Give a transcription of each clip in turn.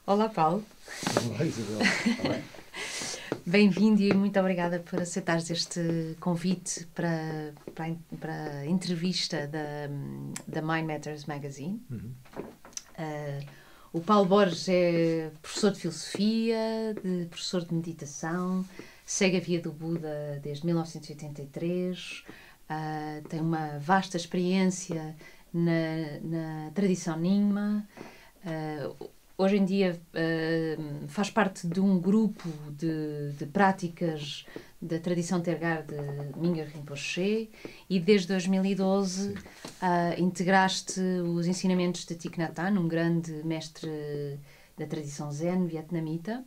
Olá, Paulo. Olá, Isabel. Olá. Bem-vindo e muito obrigada por aceitares este convite para a entrevista da Mind Matters Magazine. Uhum. O Paulo Borges é professor de filosofia, professor de meditação, segue a via do Buda desde 1983, tem uma vasta experiência na tradição Nyingma. Hoje em dia faz parte de um grupo de práticas da tradição Tergar de Mingyur Rinpoche e desde 2012 integraste os ensinamentos de Thich Nhat Hanh, um grande mestre da tradição Zen vietnamita,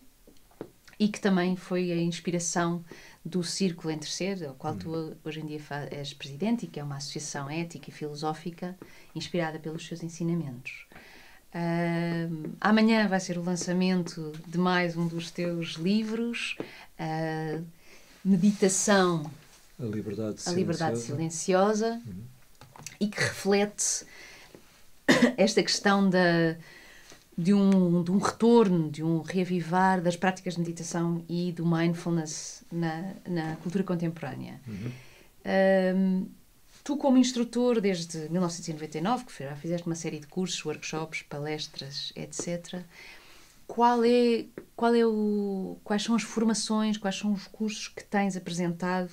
e que também foi a inspiração do Círculo Entre Ser, ao qual tu hoje em dia és presidente, e que é uma associação ética e filosófica inspirada pelos seus ensinamentos. Amanhã vai ser o lançamento de mais um dos teus livros, Meditação, A Liberdade a Liberdade Silenciosa, e que reflete esta questão de um retorno, de um reavivar das práticas de meditação e do mindfulness na cultura contemporânea. Tu, como instrutor desde 1999, que já fizeste uma série de cursos, workshops, palestras, etc., quais são as formações, quais são os cursos que tens apresentado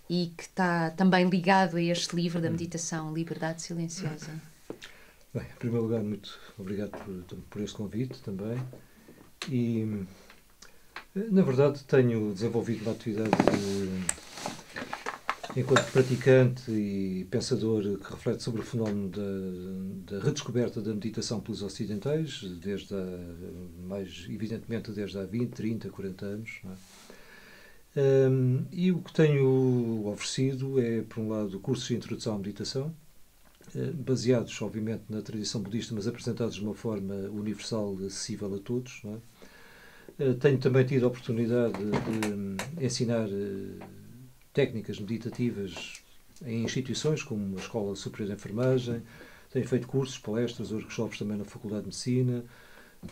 e que está também ligado a este livro da meditação, Liberdade Silenciosa? Bem, em primeiro lugar, muito obrigado por este convite também. E, na verdade, tenho desenvolvido uma atividade enquanto praticante e pensador que reflete sobre o fenómeno da redescoberta da meditação pelos ocidentais, mais evidentemente desde há 20, 30, 40 anos. Não é? E o que tenho oferecido é, por um lado, cursos de introdução à meditação, baseados, obviamente, na tradição budista, mas apresentados de uma forma universal e acessível a todos. Não é? Tenho também tido a oportunidade de ensinar técnicas meditativas em instituições como a Escola Superior de Enfermagem, tenho feito cursos, palestras, workshops também na Faculdade de Medicina,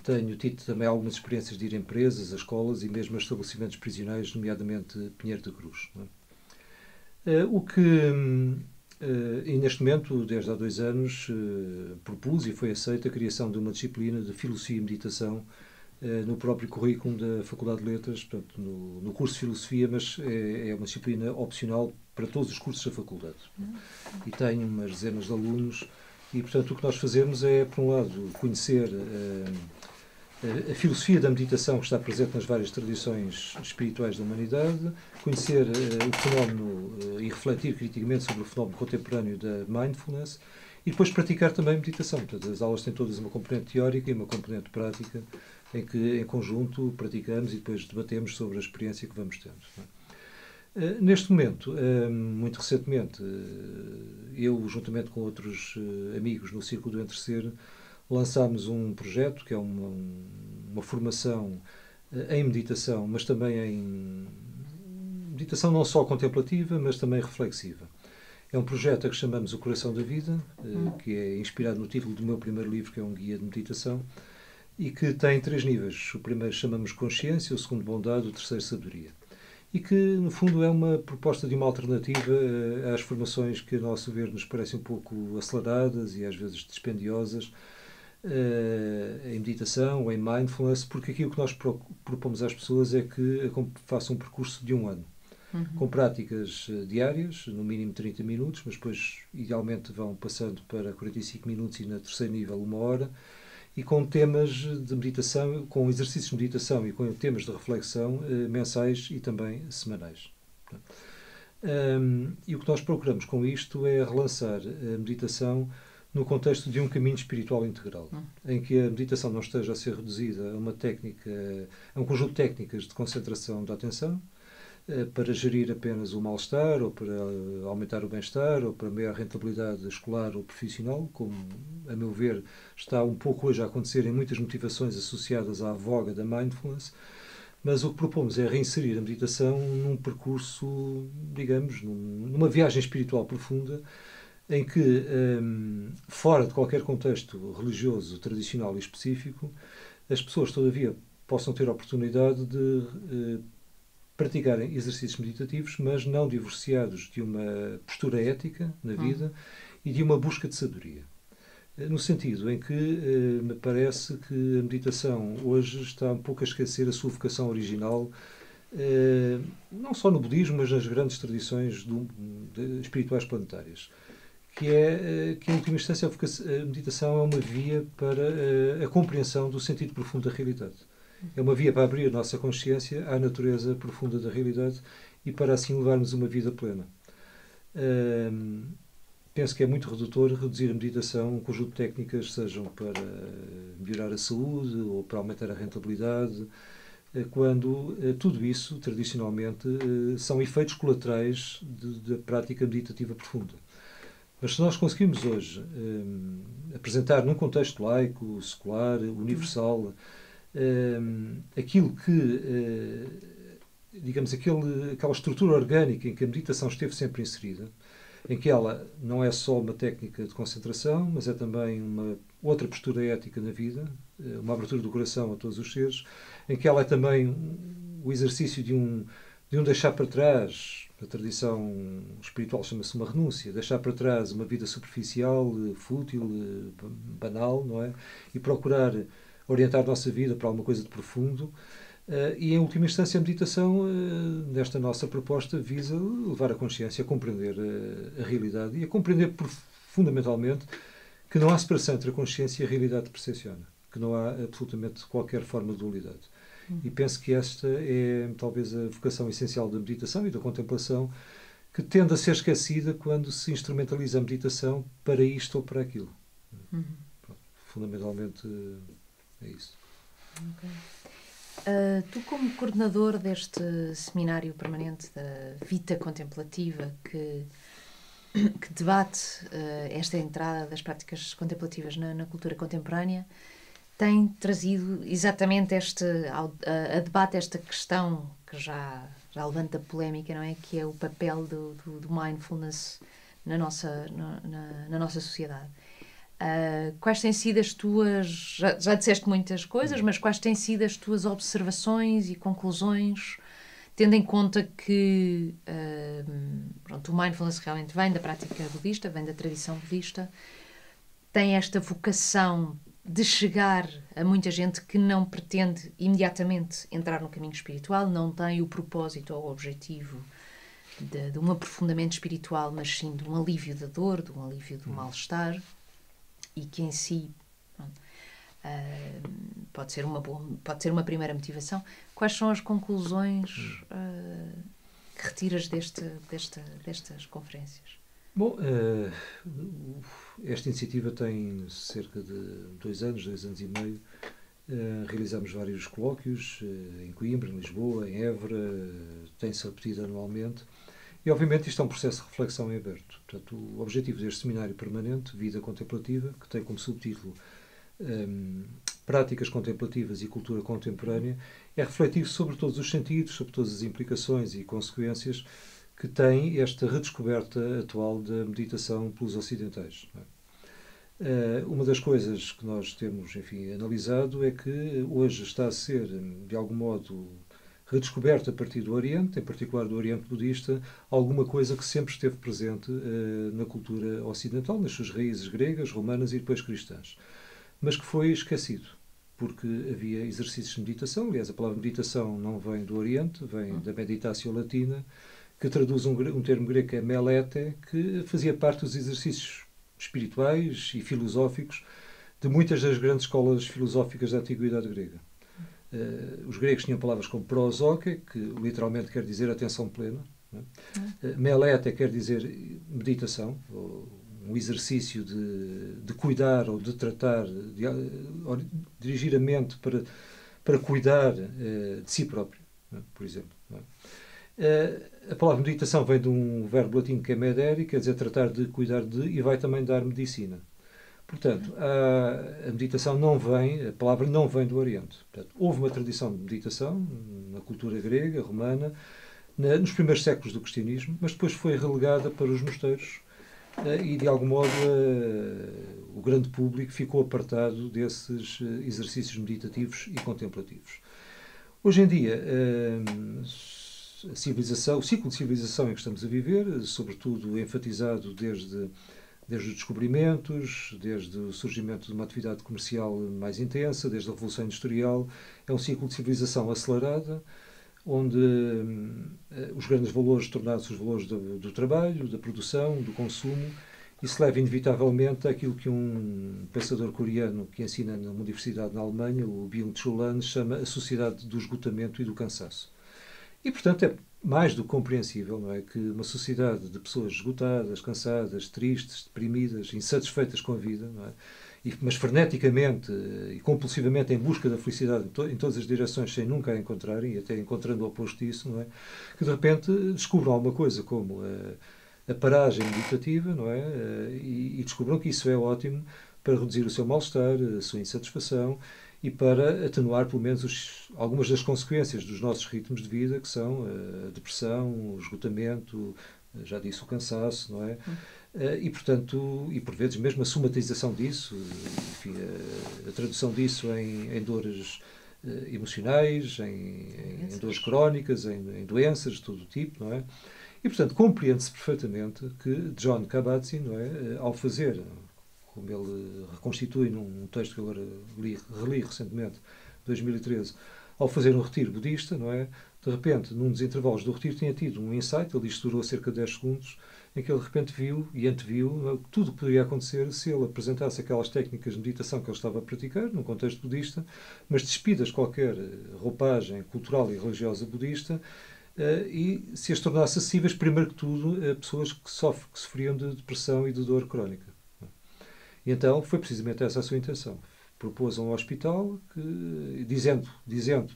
tenho tido também algumas experiências de ir a empresas, a escolas e mesmo a estabelecimentos prisionais, nomeadamente Pinheiro da Cruz. Não é? E neste momento, desde há 2 anos, propus e foi aceita a criação de uma disciplina de Filosofia e Meditação no próprio currículo da Faculdade de Letras, portanto, no curso de Filosofia, mas é uma disciplina opcional para todos os cursos da faculdade. E tenho umas dezenas de alunos e, portanto, o que nós fazemos é, por um lado, conhecer a filosofia da meditação que está presente nas várias tradições espirituais da humanidade, conhecer o fenómeno e refletir criticamente sobre o fenómeno contemporâneo da mindfulness e depois praticar também meditação. Portanto, as aulas têm todas uma componente teórica e uma componente prática em que, em conjunto, praticamos e depois debatemos sobre a experiência que vamos tendo. Neste momento, muito recentemente, eu, juntamente com outros amigos no Círculo do Entre Ser, lançámos um projeto que é uma formação em meditação, mas também em meditação não só contemplativa, mas também reflexiva. É um projeto a que chamamos O Coração da Vida, que é inspirado no título do meu primeiro livro, que é um guia de meditação, e que tem 3 níveis. O primeiro chamamos Consciência, o segundo Bondade, o terceiro Sabedoria. E que, no fundo, é uma proposta de uma alternativa às formações que, a nosso ver, nos parecem um pouco aceleradas e às vezes dispendiosas em meditação, em mindfulness, porque aqui o que nós propomos às pessoas é que façam um percurso de 1 ano. Com práticas diárias, no mínimo 30 minutos, mas depois, idealmente, vão passando para 45 minutos e, no terceiro nível, 1 hora, e com temas de meditação, com exercícios de meditação e com temas de reflexão mensais e também semanais. E o que nós procuramos com isto é relançar a meditação no contexto de um caminho espiritual integral, em que a meditação não esteja a ser reduzida a uma técnica, a um conjunto de técnicas de concentração da atenção, para gerir apenas o mal-estar, ou para aumentar o bem-estar, ou para maior rentabilidade escolar ou profissional, como, a meu ver, está um pouco hoje a acontecer em muitas motivações associadas à voga da mindfulness, mas o que propomos é reinserir a meditação num percurso, digamos, numa viagem espiritual profunda, em que, fora de qualquer contexto religioso, tradicional e específico, as pessoas, todavia, possam ter a oportunidade de praticarem exercícios meditativos, mas não divorciados de uma postura ética na vida e de uma busca de sabedoria. No sentido em que me parece que a meditação hoje está um pouco a esquecer a sua vocação original, não só no budismo, mas nas grandes tradições espirituais planetárias, que em última instância, a meditação é uma via para a compreensão do sentido profundo da realidade. É uma via para abrir a nossa consciência à natureza profunda da realidade e para assim levarmos uma vida plena. Penso que é muito redutor reduzir a meditação a um conjunto de técnicas, sejam para melhorar a saúde ou para aumentar a rentabilidade, quando tudo isso, tradicionalmente, são efeitos colaterais da prática meditativa profunda. Mas se nós conseguimos hoje apresentar num contexto laico, secular, universal, aquilo que, digamos, aquela estrutura orgânica em que a meditação esteve sempre inserida, em que ela não é só uma técnica de concentração, mas é também uma outra postura ética na vida, uma abertura do coração a todos os seres, em que ela é também o exercício de um deixar para trás, a tradição espiritual chama-se uma renúncia, deixar para trás uma vida superficial, fútil, banal, não é? E procurar orientar a nossa vida para alguma coisa de profundo. E, em última instância, a meditação, nesta nossa proposta, visa levar a consciência a compreender a realidade e a compreender fundamentalmente que não há separação entre a consciência e a realidade que percepciona, que não há absolutamente qualquer forma de dualidade. E penso que esta é talvez a vocação essencial da meditação e da contemplação, que tende a ser esquecida quando se instrumentaliza a meditação para isto ou para aquilo. Fundamentalmente é isso. Okay. Tu, como coordenador deste seminário permanente da Vita Contemplativa, que debate esta entrada das práticas contemplativas na cultura contemporânea, tem trazido exatamente a debate esta questão que já levanta polémica, não é? Que é o papel do mindfulness na nossa sociedade. Quais têm sido as tuas... Já disseste muitas coisas, mas quais têm sido as tuas observações e conclusões, tendo em conta que o mindfulness realmente vem da prática budista, vem da tradição budista, tem esta vocação de chegar a muita gente que não pretende imediatamente entrar no caminho espiritual, não tem o propósito ou o objetivo de um aprofundamento espiritual, mas sim de um alívio da dor, de um alívio do mal-estar, e que em si pode ser uma primeira motivação. Quais são as conclusões que retiras destas conferências? Bom, esta iniciativa tem cerca de 2 anos e meio. Realizamos vários colóquios em Coimbra, em Lisboa, em Évora, tem-se repetido anualmente. E, obviamente, isto é um processo de reflexão em aberto. Portanto, o objetivo deste seminário permanente, Vida Contemplativa, que tem como subtítulo Práticas Contemplativas e Cultura Contemporânea, é refletir sobre todos os sentidos, sobre todas as implicações e consequências que tem esta redescoberta atual da meditação pelos ocidentais. Uma das coisas que nós temos, analisado é que hoje está a ser, de algum modo, redescoberta a partir do Oriente, em particular do Oriente budista, alguma coisa que sempre esteve presente na cultura ocidental, nas suas raízes gregas, romanas e depois cristãs, mas que foi esquecido, porque havia exercícios de meditação. Aliás, a palavra meditação não vem do Oriente, vem da meditatio latina, que traduz um termo grego que é melete, que fazia parte dos exercícios espirituais e filosóficos de muitas das grandes escolas filosóficas da antiguidade grega. Os gregos tinham palavras como prosoke, que literalmente quer dizer atenção plena. Melete quer dizer meditação, um exercício de cuidar ou de tratar, de dirigir a mente para cuidar de si próprio, por exemplo. A palavra meditação vem de um verbo latino que é medere, quer dizer tratar de, cuidar de, e vai também dar medicina. Portanto, a meditação a palavra não vem do Oriente. Portanto, houve uma tradição de meditação na cultura grega, romana, nos primeiros séculos do cristianismo, mas depois foi relegada para os mosteiros e de algum modo o grande público ficou apartado desses exercícios meditativos e contemplativos. Hoje em dia, a civilização, o ciclo de civilização em que estamos a viver, sobretudo enfatizado desde os descobrimentos, desde o surgimento de uma atividade comercial mais intensa, desde a Revolução Industrial, é um ciclo de civilização acelerada, onde os grandes valores tornaram-se os valores do trabalho, da produção, do consumo, e se leva inevitavelmente àquilo que um pensador coreano que ensina numa universidade na Alemanha, o Byung-Chul Han, chama a sociedade do esgotamento e do cansaço. E, portanto, é mais do que compreensível, não é, que uma sociedade de pessoas esgotadas, cansadas, tristes, deprimidas, insatisfeitas com a vida, não é, mas freneticamente e compulsivamente em busca da felicidade em todas as direções, sem nunca a encontrarem, e até encontrando o oposto disso, não é, que de repente descubram alguma coisa como a paragem meditativa, não é, e descubram que isso é ótimo para reduzir o seu mal-estar, a sua insatisfação, e para atenuar, pelo menos, algumas das consequências dos nossos ritmos de vida, que são a depressão, o esgotamento, já disse, o cansaço, não é? E, portanto, e por vezes mesmo a somatização disso, enfim, a tradução disso em dores emocionais, em dores crónicas, em doenças de todo o tipo, não é? E, portanto, compreende-se perfeitamente que John Kabat-Zinn, não é, ao fazer, como ele reconstitui num texto que eu agora reli recentemente, 2013, ao fazer um retiro budista, não é? De repente, num dos intervalos do retiro, tinha tido um insight, ele disse que durou cerca de 10 segundos, em que ele de repente viu e anteviu tudo o que poderia acontecer se ele apresentasse aquelas técnicas de meditação que ele estava a praticar, num contexto budista, mas despidas de qualquer roupagem cultural e religiosa budista, e se as tornasse acessíveis, primeiro que tudo, a pessoas que sofriam de depressão e de dor crónica. E então foi precisamente essa a sua intenção. Propôs a um hospital, dizendo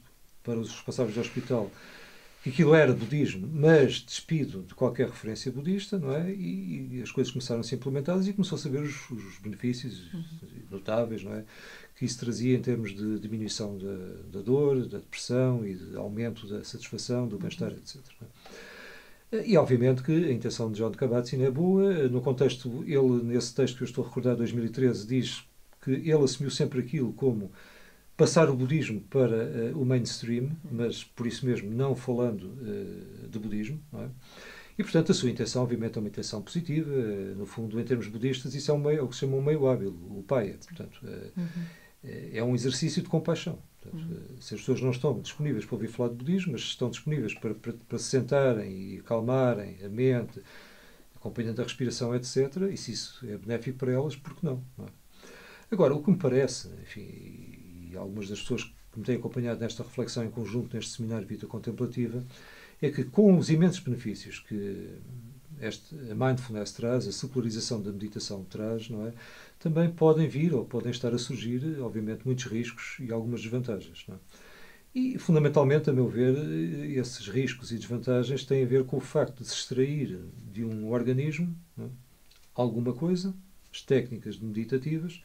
para os responsáveis do hospital que aquilo era budismo, mas despido de qualquer referência budista, não é? E as coisas começaram a ser implementadas e começou a saber os benefícios notáveis, não é? Que isso trazia em termos de diminuição da dor, da depressão e de aumento da satisfação, do bem-estar, etc. E, obviamente, que a intenção de John Kabat-Zinn é boa. No contexto, ele, nesse texto que eu estou a recordar, de 2013, diz que ele assumiu sempre aquilo como passar o budismo para o mainstream, mas, por isso mesmo, não falando de budismo, não é? E, portanto, a sua intenção, obviamente, é uma intenção positiva. No fundo, em termos budistas, isso é o que se chama um meio hábil, o paya. Portanto, é um exercício de compaixão. Portanto, se as pessoas não estão disponíveis para ouvir falar de budismo, mas estão disponíveis para se sentarem e acalmarem a mente, acompanhando a respiração, etc., e se isso é benéfico para elas, por que não? Não é? Agora, o que me parece, enfim, e algumas das pessoas que me têm acompanhado nesta reflexão em conjunto, neste seminário de vida contemplativa, é que com os imensos benefícios que a mindfulness traz, a secularização da meditação traz, não é? Também podem vir ou podem estar a surgir, obviamente, muitos riscos e algumas desvantagens, não é? E, fundamentalmente, a meu ver, esses riscos e desvantagens têm a ver com o facto de se extrair de um organismo, não é, alguma coisa, as técnicas meditativas,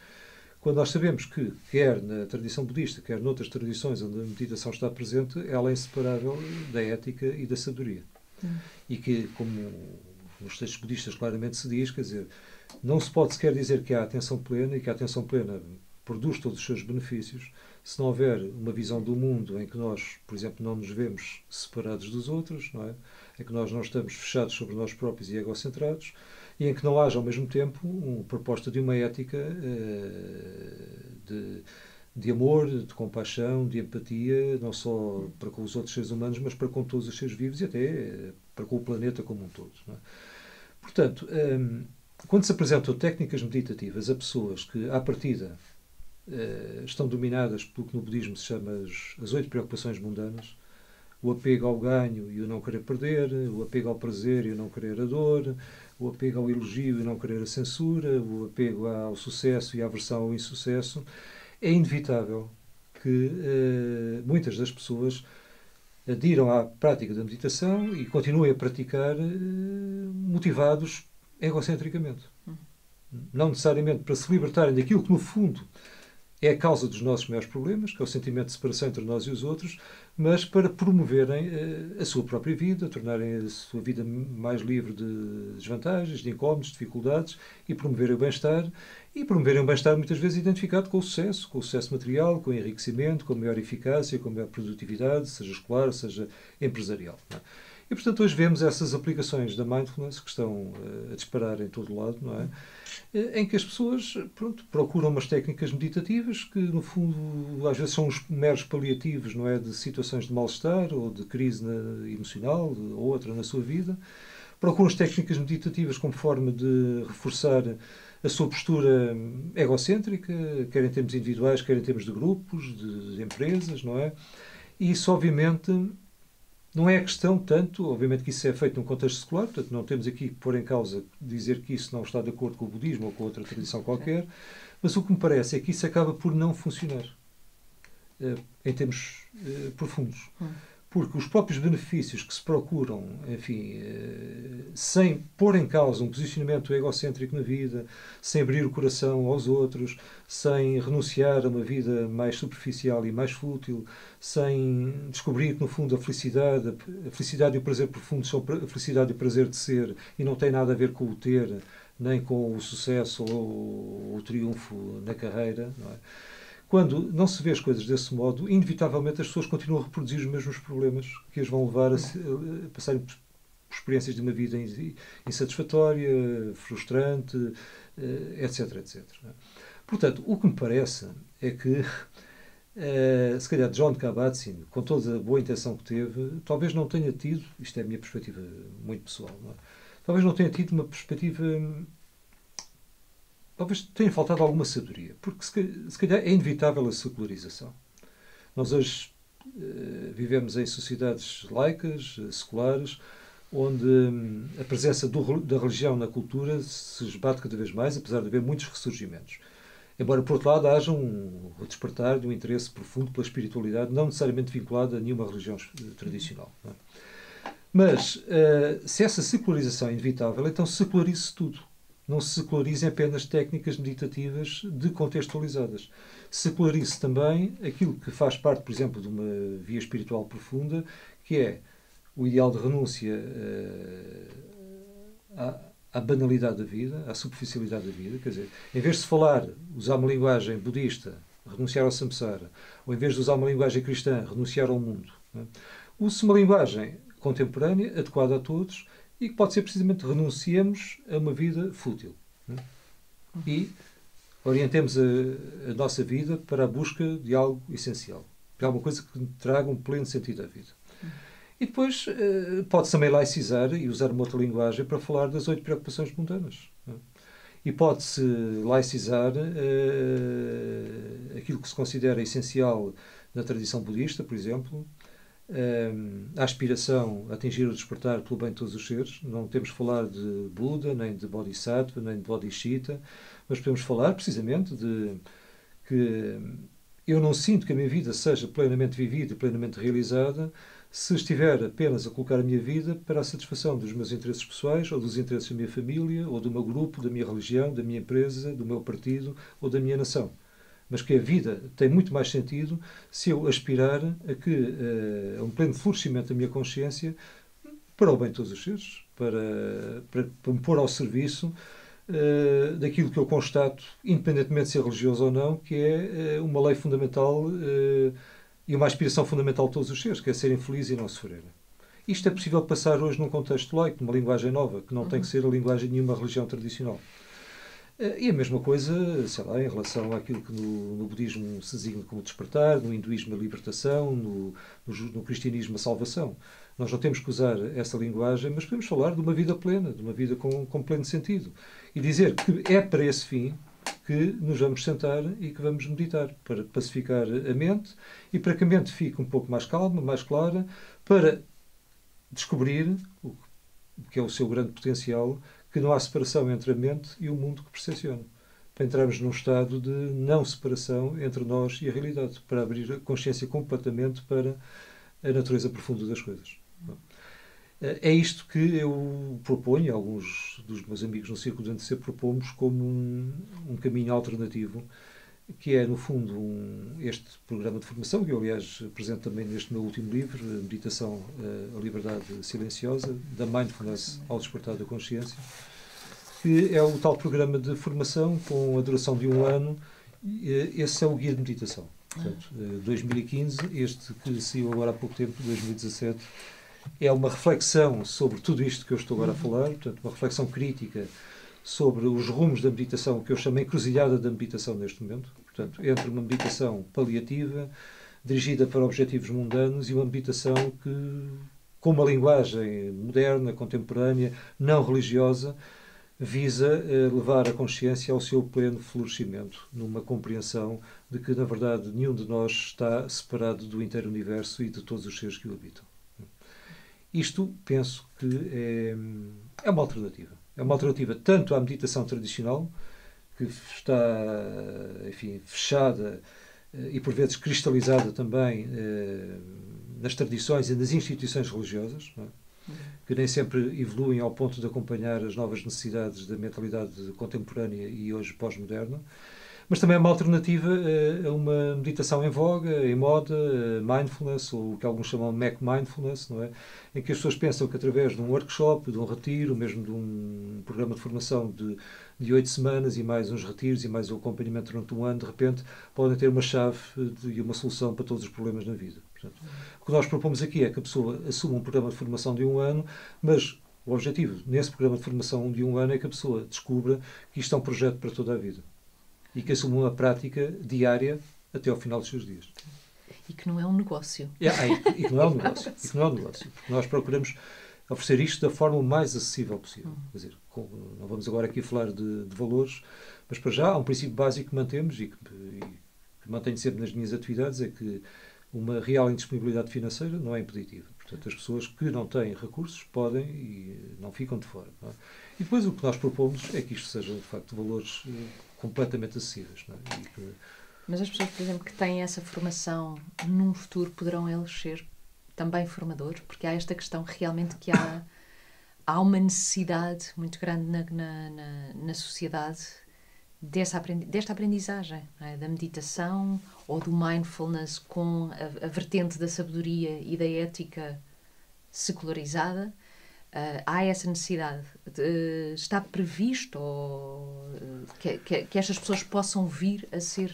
quando nós sabemos que, quer na tradição budista, quer noutras tradições onde a meditação está presente, ela é inseparável da ética e da sabedoria. E que, como nos textos budistas claramente se diz, quer dizer, não se pode sequer dizer que há atenção plena e que a atenção plena produz todos os seus benefícios se não houver uma visão do mundo em que nós, por exemplo, não nos vemos separados dos outros, não é? Em que nós não estamos fechados sobre nós próprios e egocentrados, e em que não haja, ao mesmo tempo, uma proposta de uma ética de amor, de compaixão, de empatia, não só para com os outros seres humanos, mas para com todos os seres vivos e até para com o planeta como um todo. Não é? Portanto, quando se apresentam técnicas meditativas a pessoas que, à partida, estão dominadas pelo que no budismo se chama as 8 preocupações mundanas, o apego ao ganho e o não querer perder, o apego ao prazer e o não querer a dor, o apego ao elogio e o não querer a censura, o apego ao sucesso e a aversão ao insucesso, é inevitável que muitas das pessoas adiram à prática da meditação e continuem a praticar motivados egocentricamente. Não necessariamente para se libertarem daquilo que, no fundo, é a causa dos nossos maiores problemas, que é o sentimento de separação entre nós e os outros, mas para promoverem a sua própria vida, tornarem a sua vida mais livre de desvantagens, de incómodos, de dificuldades e promoverem o bem-estar. E promoverem o bem-estar muitas vezes identificado com o sucesso material, com o enriquecimento, com a maior eficácia, com a maior produtividade, seja escolar, seja empresarial. Não é? E, portanto, hoje vemos essas aplicações da mindfulness que estão a disparar em todo o lado, não é? Em que as pessoas procuram umas técnicas meditativas que, no fundo, às vezes são uns meros paliativos, não é? De situações de mal-estar ou de crise emocional ou outra na sua vida. Procuram as técnicas meditativas como forma de reforçar a sua postura egocêntrica, quer em termos individuais, quer em termos de grupos, de empresas, não é? E isso, obviamente, não é a questão tanto, obviamente que isso é feito num contexto secular, portanto não temos aqui que pôr em causa dizer que isso não está de acordo com o budismo ou com outra tradição qualquer, mas o que me parece é que isso acaba por não funcionar em termos profundos. Porque os próprios benefícios que se procuram, enfim, sem pôr em causa um posicionamento egocêntrico na vida, sem abrir o coração aos outros, sem renunciar a uma vida mais superficial e mais fútil, sem descobrir que, no fundo, a felicidade e o prazer profundo são a felicidade e o prazer de ser e não tem nada a ver com o ter, nem com o sucesso ou o triunfo na carreira, não é? Quando não se vê as coisas desse modo, inevitavelmente as pessoas continuam a reproduzir os mesmos problemas que as vão levar a passarem por experiências de uma vida insatisfatória, frustrante, etc, etc. Portanto, o que me parece é que, se calhar, John Kabat-Zinn, com toda a boa intenção que teve, talvez não tenha tido, isto é a minha perspectiva muito pessoal, não é? Talvez não tenha tido uma perspectiva... Talvez tenha faltado alguma sabedoria, porque se calhar é inevitável a secularização. Nós hoje vivemos em sociedades laicas, seculares, onde a presença da religião na cultura se esbate cada vez mais, apesar de haver muitos ressurgimentos. Embora, por outro lado, haja o despertar de um interesse profundo pela espiritualidade, não necessariamente vinculado a nenhuma religião tradicional. Não é? Mas, se essa secularização é inevitável, então secularize-se tudo. Não se secularizem apenas técnicas meditativas decontextualizadas. Secularize também aquilo que faz parte, por exemplo, de uma via espiritual profunda, que é o ideal de renúncia à banalidade da vida, à superficialidade da vida. Quer dizer, em vez de se falar, usar uma linguagem budista, renunciar ao samsara, ou em vez de usar uma linguagem cristã, renunciar ao mundo, use-se uma linguagem contemporânea, adequada a todos, e que pode ser precisamente renunciemos a uma vida fútil. E orientemos a nossa vida para a busca de algo essencial, de alguma coisa que traga um pleno sentido à vida. E depois pode-se também laicizar e usar uma outra linguagem para falar das 8 preocupações mundanas. E pode-se laicizar aquilo que se considera essencial na tradição budista, por exemplo, a aspiração a atingir o despertar pelo bem de todos os seres. Não temos de falar de Buda, nem de Bodhisattva, nem de Bodhicitta, mas podemos falar precisamente de que eu não sinto que a minha vida seja plenamente vivida e plenamente realizada se estiver apenas a colocar a minha vida para a satisfação dos meus interesses pessoais, ou dos interesses da minha família, ou do meu grupo, da minha religião, da minha empresa, do meu partido ou da minha nação. Mas que a vida tem muito mais sentido se eu aspirar a um pleno florescimento da minha consciência para o bem de todos os seres, para me pôr ao serviço daquilo que eu constato, independentemente de ser religioso ou não, que é uma lei fundamental e uma aspiração fundamental de todos os seres, que é serem felizes e não sofrerem. Isto é possível passar hoje num contexto laico, numa linguagem nova, que não tem que ser a linguagem de nenhuma religião tradicional. E a mesma coisa, sei lá, em relação àquilo que no budismo se designa como despertar, no hinduísmo a libertação, no cristianismo a salvação. Nós não temos que usar essa linguagem, mas podemos falar de uma vida plena, de uma vida com pleno sentido. E dizer que é para esse fim que nos vamos sentar e que vamos meditar, para pacificar a mente e para que a mente fique um pouco mais calma, mais clara, para descobrir o que é o seu grande potencial, que não há separação entre a mente e o mundo que percepciona. Para entrarmos num estado de não separação entre nós e a realidade, para abrir a consciência completamente para a natureza profunda das coisas. É isto que eu proponho, alguns dos meus amigos no Círculo de NTC propomos como um caminho alternativo que é, no fundo, este programa de formação, que eu, aliás, apresento também neste meu último livro, Meditação, a Liberdade Silenciosa, da Mindfulness ao Despertar da Consciência, que é o tal programa de formação com a duração de 1 ano. Esse é o guia de meditação. Portanto, 2015, este que saiu agora há pouco tempo, 2017, é uma reflexão sobre tudo isto que eu estou agora a falar, portanto, uma reflexão crítica sobre os rumos da meditação, que eu chamo encruzilhada da meditação neste momento. Portanto, entre uma meditação paliativa, dirigida para objetivos mundanos, e uma meditação que, com uma linguagem moderna, contemporânea, não religiosa, visa levar a consciência ao seu pleno florescimento, numa compreensão de que, na verdade, nenhum de nós está separado do inteiro universo e de todos os seres que o habitam. Isto, penso que é uma alternativa. É uma alternativa tanto à meditação tradicional, que está, enfim, fechada e, por vezes, cristalizada também nas tradições e nas instituições religiosas, não é? Que nem sempre evoluem ao ponto de acompanhar as novas necessidades da mentalidade contemporânea e hoje pós-moderna, mas também é uma alternativa a uma meditação em voga, em moda, mindfulness, ou o que alguns chamam de Mac Mindfulness, não é? Em que as pessoas pensam que, através de um workshop, de um retiro, mesmo de um programa de formação de 8 semanas e mais uns retiros e mais o acompanhamento durante 1 ano, de repente podem ter uma chave e uma solução para todos os problemas na vida. Portanto, o que nós propomos aqui é que a pessoa assuma um programa de formação de 1 ano, mas o objetivo nesse programa de formação de 1 ano é que a pessoa descubra que isto é um projeto para toda a vida e que assuma uma prática diária até ao final dos seus dias. E que não é um negócio. E que não é um negócio. E que não é um negócio. Porque nós procuramos oferecer isto da forma mais acessível possível. Quer dizer, não vamos agora aqui falar de valores, mas para já há um princípio básico que mantemos e que mantenho sempre nas minhas atividades, é que uma real indisponibilidade financeira não é impeditiva. Portanto, as pessoas que não têm recursos podem e não ficam de fora. Não é? E depois o que nós propomos é que isto seja, de facto, valores completamente acessíveis. Não é? Mas as pessoas, por exemplo, que têm essa formação, num futuro poderão eles ser também formadores? Porque há esta questão realmente que há uma necessidade muito grande na sociedade desta aprendizagem, não é? Da meditação ou do mindfulness com a vertente da sabedoria e da ética secularizada. Há essa necessidade. Está previsto que estas pessoas possam vir a ser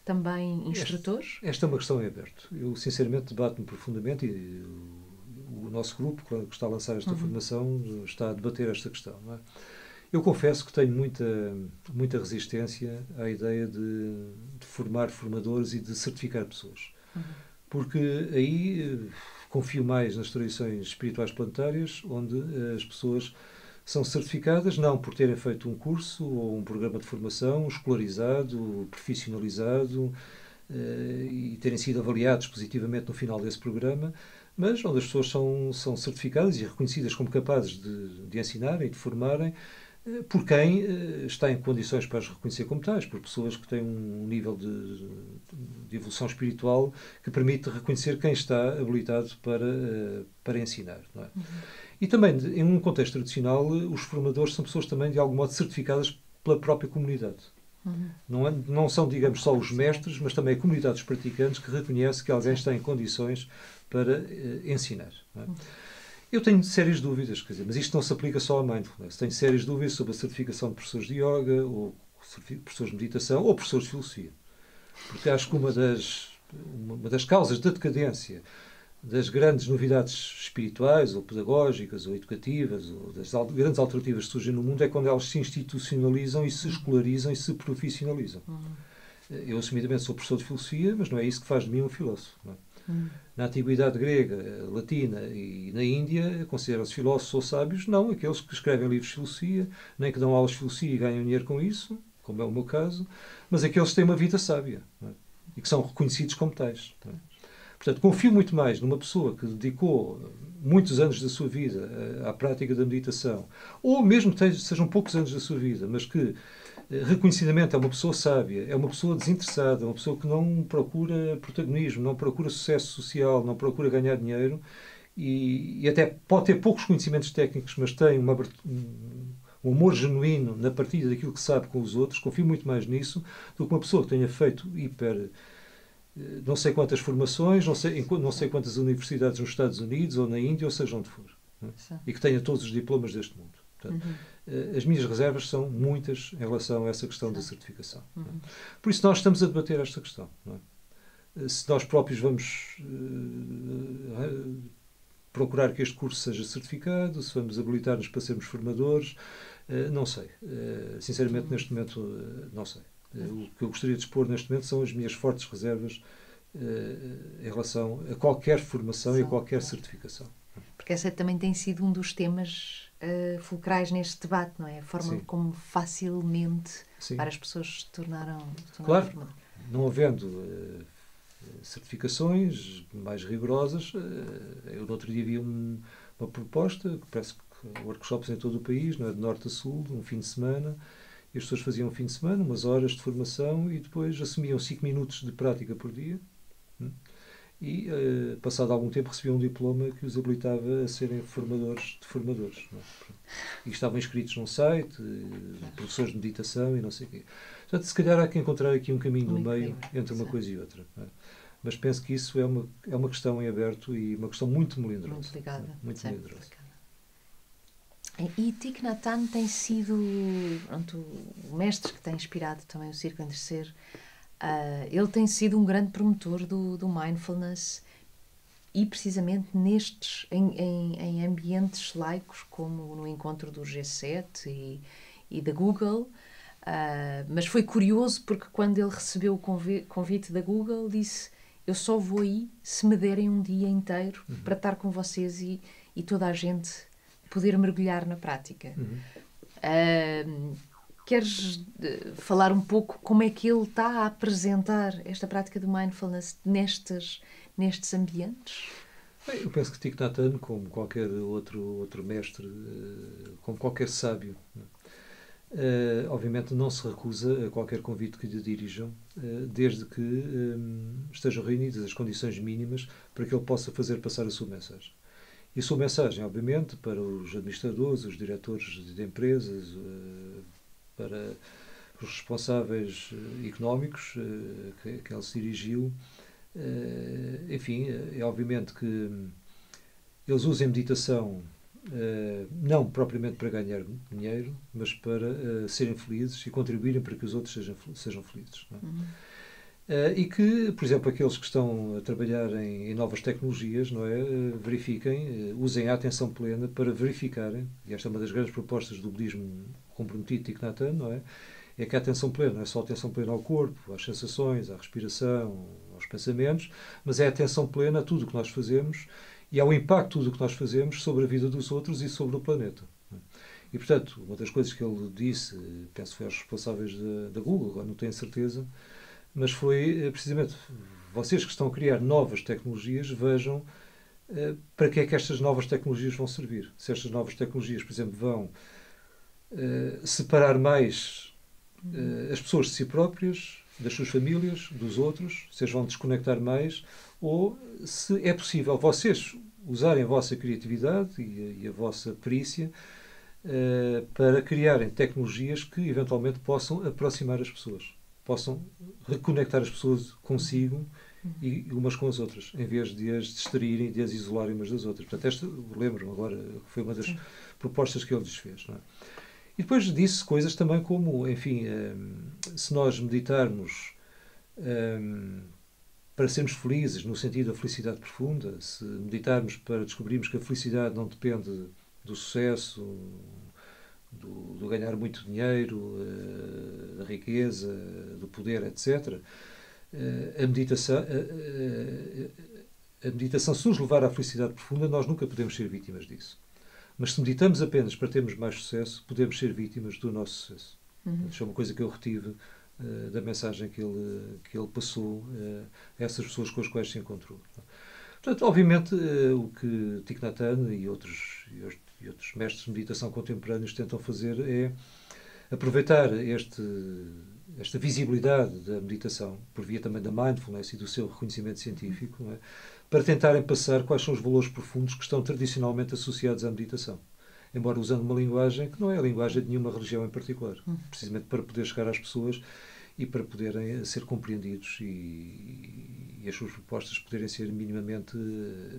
também instrutores? Esta é uma questão em aberto. Eu, sinceramente, debato-me profundamente e o nosso grupo, que está a lançar esta formação, está a debater esta questão. Não é? Eu confesso que tenho muita resistência à ideia de formar formadores e de certificar pessoas. Porque aí confio mais nas tradições espirituais planetárias, onde as pessoas são certificadas não por terem feito um curso ou um programa de formação escolarizado, profissionalizado e terem sido avaliados positivamente no final desse programa, mas onde as pessoas são certificadas e reconhecidas como capazes de ensinarem e de formarem por quem está em condições para as reconhecer como tais, por pessoas que têm um nível de evolução espiritual que permite reconhecer quem está habilitado para ensinar. Não é? E também, em um contexto tradicional, os formadores são pessoas também, de algum modo, certificadas pela própria comunidade. Não são, digamos, só os mestres, mas também a comunidade dos praticantes que reconhece que alguém está em condições para ensinar. Não é? Eu tenho sérias dúvidas, quer dizer, mas isto não se aplica só a mindfulness. Tenho sérias dúvidas sobre a certificação de professores de yoga, ou professores de meditação, ou professores de filosofia. Porque acho que uma das causas da decadência das grandes novidades espirituais, ou pedagógicas, ou educativas, ou das grandes alternativas que surgem no mundo, é quando elas se institucionalizam e se escolarizam e se profissionalizam. Eu, assumidamente, sou professor de filosofia, mas não é isso que faz de mim um filósofo. Não é? Na antiguidade grega, latina e na Índia, consideram-se filósofos ou sábios, não aqueles que escrevem livros de filosofia, nem que dão aulas de filosofia e ganham dinheiro com isso, como é o meu caso, mas aqueles que têm uma vida sábia, não é? E que são reconhecidos como tais. Não é? Portanto, confio muito mais numa pessoa que dedicou muitos anos da sua vida à prática da meditação, ou mesmo que sejam poucos anos da sua vida, mas que reconhecidamente é uma pessoa sábia, é uma pessoa desinteressada, é uma pessoa que não procura protagonismo, não procura sucesso social, não procura ganhar dinheiro e até pode ter poucos conhecimentos técnicos, mas tem um amor genuíno na partilha daquilo que sabe com os outros, confio muito mais nisso do que uma pessoa que tenha feito não sei quantas formações, não sei quantas universidades nos Estados Unidos ou na Índia, ou seja onde for, não é? E que tenha todos os diplomas deste mundo. Portanto, as minhas reservas são muitas em relação a essa questão da certificação. Por isso nós estamos a debater esta questão. Não é? Se nós próprios vamos procurar que este curso seja certificado, se vamos habilitar-nos para sermos formadores, não sei. Sinceramente, neste momento, não sei. O que eu gostaria de expor neste momento são as minhas fortes reservas em relação a qualquer formação e a qualquer certificação. Porque essa também tem sido um dos temas fulcrais neste debate, não é? A forma como facilmente várias pessoas se tornaram claro, formadoras. Não havendo certificações mais rigorosas, eu no outro dia vi uma proposta, que parece que workshops em todo o país, não é? De norte a sul, um fim de semana, e as pessoas faziam um fim de semana, umas horas de formação e depois assumiam 5 minutos de prática por dia e, passado algum tempo, recebiam um diploma que os habilitava a serem formadores de formadores. Não é? E estavam inscritos num site, professores de meditação e não sei o quê. Portanto, se calhar há que encontrar aqui um caminho no meio entre uma coisa e outra. Não é? Mas penso que isso é uma questão em aberto e uma questão muito melindrosa. Muito ligada. Muito melindrosa. E Thich Nhat Hanh tem sido o mestre que tem inspirado também o Círculo Entre Ser. Ele tem sido um grande promotor do mindfulness e precisamente em ambientes laicos, como no encontro do G7 e da Google. Mas foi curioso porque quando ele recebeu o convite da Google disse: eu só vou aí se me derem um dia inteiro para estar com vocês e toda a gente poder mergulhar na prática. Queres falar um pouco como é que ele está a apresentar esta prática do mindfulness nestes ambientes? Bem, eu penso que Thich Nhat Hanh, como qualquer outro mestre, como qualquer sábio, obviamente não se recusa a qualquer convite que lhe dirijam, desde que estejam reunidas as condições mínimas para que ele possa fazer passar a sua mensagem. E a sua mensagem, obviamente, para os administradores, os diretores de empresas, para os responsáveis económicos que ele se dirigiu, enfim, é obviamente que eles usam a meditação não propriamente para ganhar dinheiro, mas para serem felizes e contribuírem para que os outros sejam felizes. Não é? E que, por exemplo, aqueles que estão a trabalhar em novas tecnologias, não é? Verifiquem, usem a atenção plena para verificarem, e esta é uma das grandes propostas do budismo comprometido de Thich Nhat Hanh, não é? É que a atenção plena não é só a atenção plena ao corpo, às sensações, à respiração, aos pensamentos, mas é a atenção plena a tudo o que nós fazemos e ao impacto de tudo o que nós fazemos sobre a vida dos outros e sobre o planeta. E, portanto, uma das coisas que ele disse, penso que foi aos responsáveis da Google, agora não tenho certeza, mas foi precisamente vocês que estão a criar novas tecnologias, vejam para que é que estas novas tecnologias vão servir. Se estas novas tecnologias, por exemplo, vão separar mais as pessoas de si próprias, das suas famílias, dos outros, se as vão desconectar mais, ou se é possível vocês usarem a vossa criatividade e a vossa perícia para criarem tecnologias que eventualmente possam aproximar as pessoas, possam reconectar as pessoas consigo e umas com as outras, em vez de as distraírem e de as isolarem umas das outras. Portanto, lembro-me agora que foi uma das propostas que ele lhes fez. Não é? E depois disse coisas também como, enfim, se nós meditarmos para sermos felizes, no sentido da felicidade profunda, se meditarmos para descobrirmos que a felicidade não depende do sucesso, do ganhar muito dinheiro, da riqueza, do poder, etc., a meditação, se nos levar à felicidade profunda, nós nunca podemos ser vítimas disso. Mas se meditamos apenas para termos mais sucesso, podemos ser vítimas do nosso sucesso. Isso é uma coisa que eu retive da mensagem que ele passou a essas pessoas com as quais se encontrou. Portanto, obviamente, o que Thich Nhat Hanh e outros mestres de meditação contemporâneos tentam fazer é aproveitar esta visibilidade da meditação, por via também da mindfulness e do seu reconhecimento científico, não é? Para tentarem passar quais são os valores profundos que estão tradicionalmente associados à meditação. embora usando uma linguagem que não é a linguagem de nenhuma religião em particular, precisamente para poder chegar às pessoas e para poderem ser compreendidos e as suas propostas poderem ser minimamente,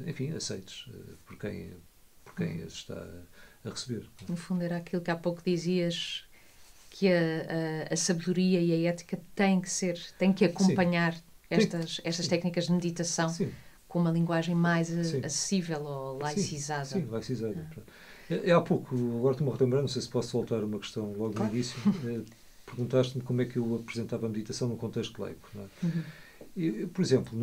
enfim, aceites por quem as está a receber. No fundo era aquilo que há pouco dizias, que a sabedoria e a ética têm que acompanhar estas técnicas de meditação. Sim. Com uma linguagem mais acessível ou laicizada. Sim, laicizada. Há pouco, agora estou-me a relembrar, não sei se posso voltar a uma questão logo no início. Perguntaste-me como é que eu apresentava a meditação num contexto laico. Não é? Por exemplo,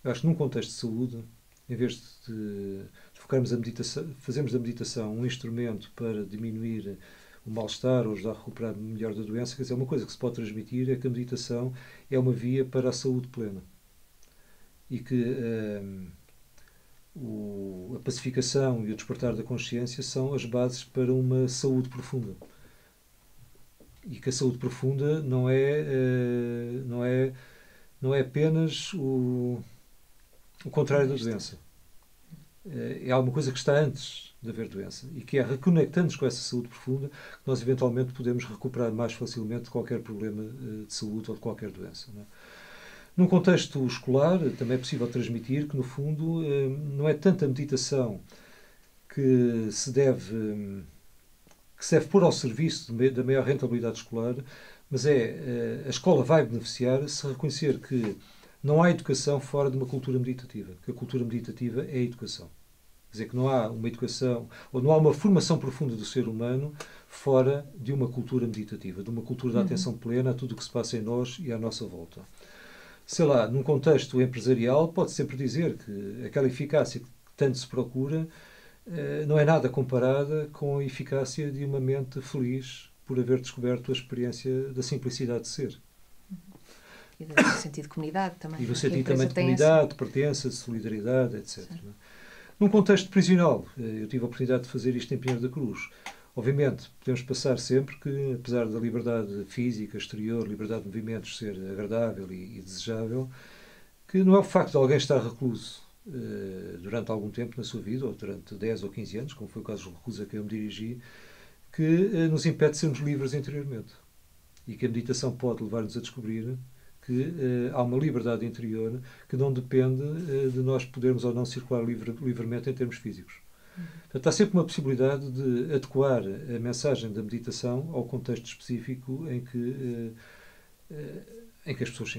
acho que num contexto de saúde, em vez de focarmos a meditação, fazermos da meditação um instrumento para diminuir o mal-estar ou ajudar a recuperar melhor da doença, quer dizer, uma coisa que se pode transmitir é que a meditação é uma via para a saúde plena. E que a pacificação e o despertar da consciência são as bases para uma saúde profunda. E que a saúde profunda não é apenas o contrário da doença. É alguma coisa que está antes de haver doença e que é reconectando-nos com essa saúde profunda que nós eventualmente podemos recuperar mais facilmente de qualquer problema de saúde ou de qualquer doença. Não é? Num contexto escolar, também é possível transmitir que, no fundo, não é tanto a meditação que se deve pôr ao serviço da maior rentabilidade escolar, mas a escola vai beneficiar se reconhecer que não há educação fora de uma cultura meditativa, que a cultura meditativa é a educação. Quer dizer, que não há uma educação, ou não há uma formação profunda do ser humano fora de uma cultura meditativa, de uma cultura da atenção plena a tudo o que se passa em nós e à nossa volta. Sei lá, num contexto empresarial, pode sempre dizer que aquela eficácia que tanto se procura não é nada comparada com a eficácia de uma mente feliz por haver descoberto a experiência da simplicidade de ser. E do sentido de comunidade também. E do sentido também de comunidade, de pertença, de solidariedade, etc. Num contexto prisional, eu tive a oportunidade de fazer isto em Pinheiro da Cruz. Obviamente, podemos passar sempre que, apesar da liberdade física, exterior, liberdade de movimentos ser agradável e desejável, que não é o facto de alguém estar recluso durante algum tempo na sua vida, ou durante 10 ou 15 anos, como foi o caso do recluso a que eu me dirigi, que nos impede de sermos livres interiormente. E que a meditação pode levar-nos a descobrir que há uma liberdade interior que não depende de nós podermos ou não circular livremente em termos físicos. Portanto, há sempre uma possibilidade de adequar a mensagem da meditação ao contexto específico em que as pessoas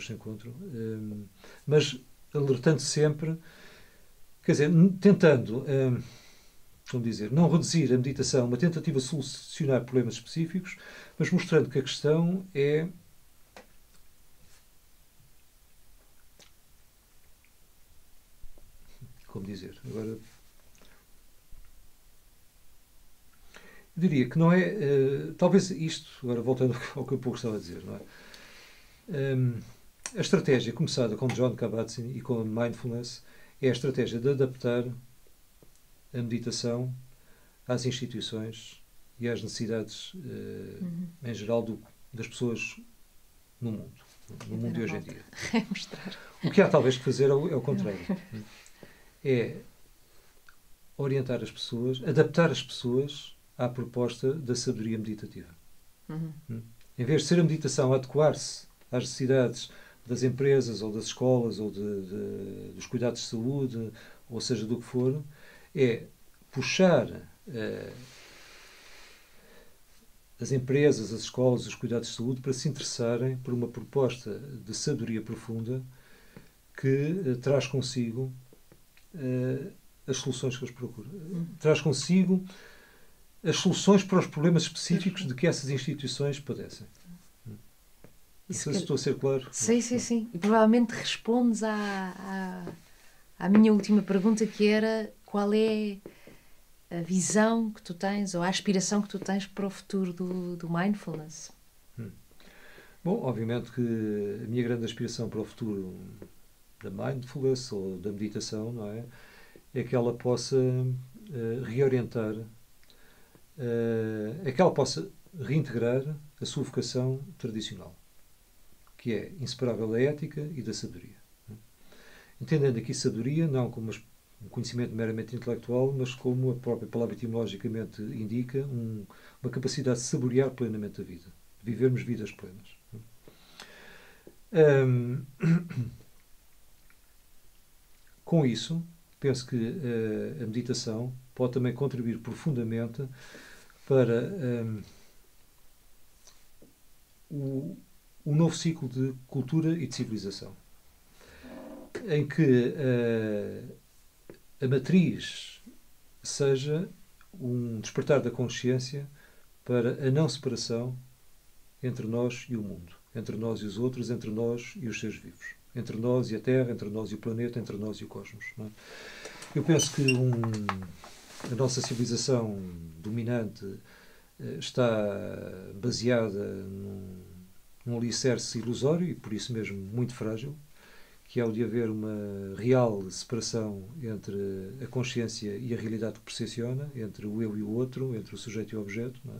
se encontram. Mas alertando sempre, quer dizer, tentando, como dizer, não reduzir a meditação a uma tentativa de solucionar problemas específicos, mas mostrando que a questão é como dizer, agora eu diria que não é, talvez isto, agora voltando ao que eu pouco estava a dizer, não é? A estratégia começada com Jon Kabat-Zinn e com a Mindfulness é a estratégia de adaptar a meditação às instituições e às necessidades, em geral, das pessoas no mundo de hoje em dia. O que há talvez que fazer é o contrário. É orientar as pessoas, adaptar as pessoas à proposta da sabedoria meditativa. Em vez de ser a meditação a adequar-se às necessidades das empresas ou das escolas ou dos cuidados de saúde, ou seja, do que for, é puxar as empresas, as escolas, os cuidados de saúde para se interessarem por uma proposta de sabedoria profunda que traz consigo as soluções que eles procuram. Traz consigo as soluções para os problemas específicos de que essas instituições padecem. Não sei se estou a ser claro. Sim. E provavelmente respondes à minha última pergunta, que era qual é a visão que tu tens ou a aspiração que tu tens para o futuro do Mindfulness? Bom, obviamente que a minha grande aspiração para o futuro da Mindfulness ou da meditação, não é? É que ela possa reorientar, é que ela possa reintegrar a sua vocação tradicional, que é inseparável da ética e da sabedoria. Entendendo aqui sabedoria não como conhecimento meramente intelectual, mas como a própria palavra etimologicamente indica, uma capacidade de saborear plenamente a vida, de vivermos vidas plenas. Com isso, penso que a meditação pode também contribuir profundamente para o novo ciclo de cultura e de civilização, em que a matriz seja um despertar da consciência para a não separação entre nós e o mundo, entre nós e os outros, entre nós e os seres vivos, entre nós e a Terra, entre nós e o planeta, entre nós e o cosmos. Não é? Eu penso que a nossa civilização dominante está baseada num alicerce ilusório e, por isso mesmo, muito frágil, que é o de haver uma real separação entre a consciência e a realidade que percepciona, entre o eu e o outro, entre o sujeito e o objeto. Não é?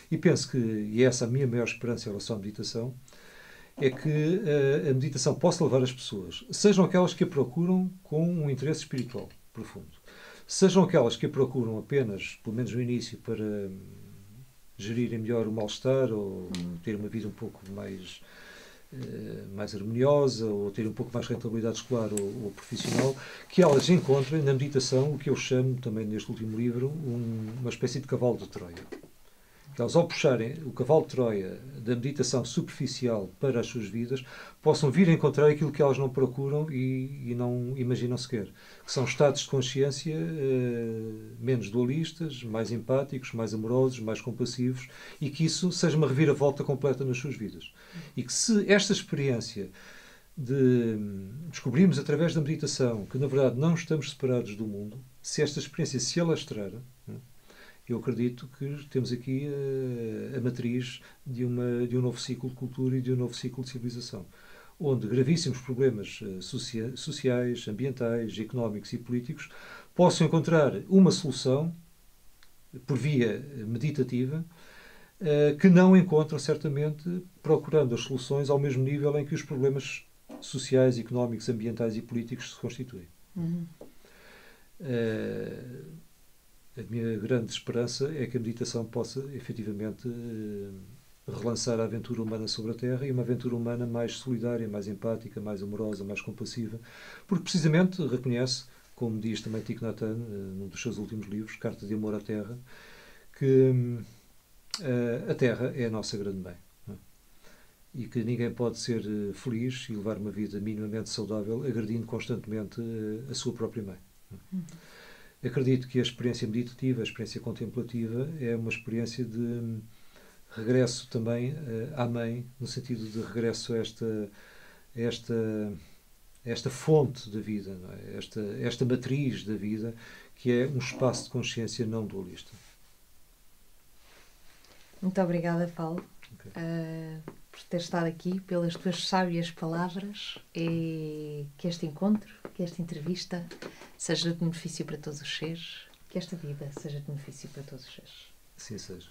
E penso que, e essa é a minha maior esperança em relação à meditação, é que a meditação possa levar as pessoas, sejam aquelas que a procuram com um interesse espiritual profundo, sejam aquelas que a procuram apenas, pelo menos no início, para gerirem melhor o mal-estar ou ter uma vida um pouco mais harmoniosa ou ter um pouco mais rentabilidade escolar ou profissional, que elas encontrem na meditação o que eu chamo, também neste último livro, uma espécie de cavalo de Troia. Que elas, ao puxarem o cavalo de Troia da meditação superficial para as suas vidas, possam vir a encontrar aquilo que elas não procuram e não imaginam sequer. Que são estados de consciência menos dualistas, mais empáticos, mais amorosos, mais compassivos, e que isso seja uma reviravolta completa nas suas vidas. E que se esta experiência de descobrirmos através da meditação que, na verdade, não estamos separados do mundo, se esta experiência se alastrar, eu acredito que temos aqui a matriz de um novo ciclo de cultura e de um novo ciclo de civilização, onde gravíssimos problemas sociais, ambientais, económicos e políticos possam encontrar uma solução por via meditativa que não encontram, certamente, procurando as soluções ao mesmo nível em que os problemas sociais, económicos, ambientais e políticos se constituem. A minha grande esperança é que a meditação possa, efetivamente, relançar a aventura humana sobre a Terra e uma aventura humana mais solidária, mais empática, mais amorosa, mais compassiva, porque precisamente reconhece, como diz também Thich Nhat Hanh, num dos seus últimos livros, Carta de Amor à Terra, que a Terra é a nossa grande mãe. E que ninguém pode ser feliz e levar uma vida minimamente saudável agredindo constantemente a sua própria mãe. Acredito que a experiência meditativa, a experiência contemplativa, é uma experiência de regresso também à mãe, no sentido de regresso a esta fonte da vida, não é? esta matriz da vida, que é um espaço de consciência não dualista. Muito obrigada, Paulo, por ter estado aqui, pelas tuas sábias palavras, e que este encontro, que esta entrevista seja de benefício para todos os seres, que esta vida seja de benefício para todos os seres. Assim seja.